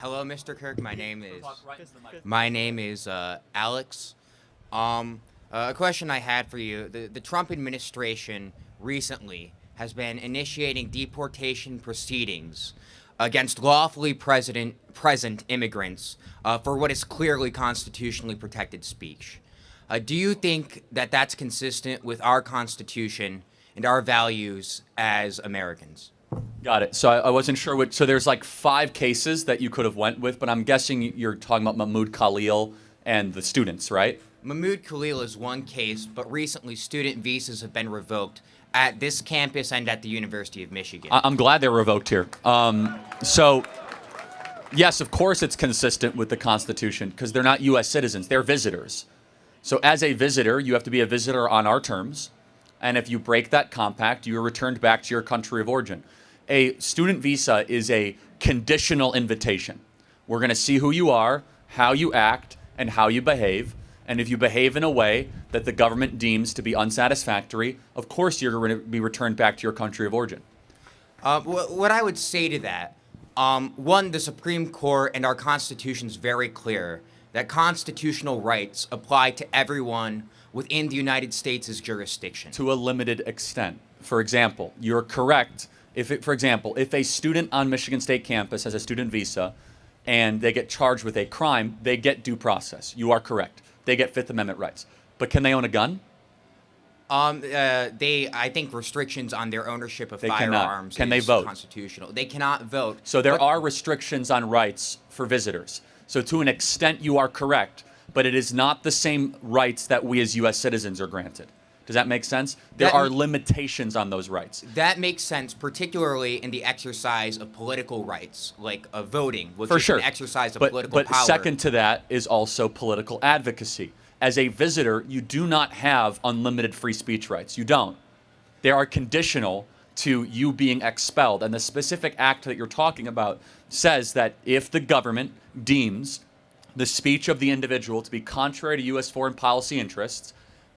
Hello, Mr. Kirk. My name is Alex. A question I had for you: the Trump administration recently has been initiating deportation proceedings against lawfully present immigrants for what is clearly constitutionally protected speech. Do you think that that's consistent with our Constitution and our values as Americans? Got it. So I wasn't sure what. So there's like five cases that you could have went with, but I'm guessing you're talking about Mahmoud Khalil and the students, right? Mahmoud Khalil is one case, but recently student visas have been revoked at this campus and at the University of Michigan. I'm glad they're revoked here. So yes, of course it's consistent with the Constitution because they're not U.S. citizens; they're visitors. So as a visitor, you have to be a visitor on our terms, and if you break that compact, you are returned back to your country of origin. A student visa is a conditional invitation. We're going to see who you are, how you act, and how you behave. And if you behave in a way that the government deems to be unsatisfactory, of course you're going to be returned back to your country of origin. What I would say to that, one, the Supreme Court and our Constitution is very clear that constitutional rights apply to everyone within the United States' jurisdiction. To a limited extent. For example, you're correct. For example, if a student on Michigan State campus has a student visa and they get charged with a crime, they get due process. You are correct. They get Fifth Amendment rights. But can they own a gun? I think restrictions on their ownership of firearms Can they is vote? constitutional. They cannot vote. So there are restrictions on rights for visitors. So to an extent, you are correct, but it is not the same rights that we as U.S. citizens are granted. Does that make sense? There are limitations on those rights. That makes sense, particularly in the exercise of political rights, like voting, which For is sure. an exercise of But political power. second to that is also political advocacy. As a visitor, you do not have unlimited free speech rights. You don't. They are conditional to you being expelled. And the specific act that you're talking about says that if the government deems the speech of the individual to be contrary to U.S. foreign policy interests,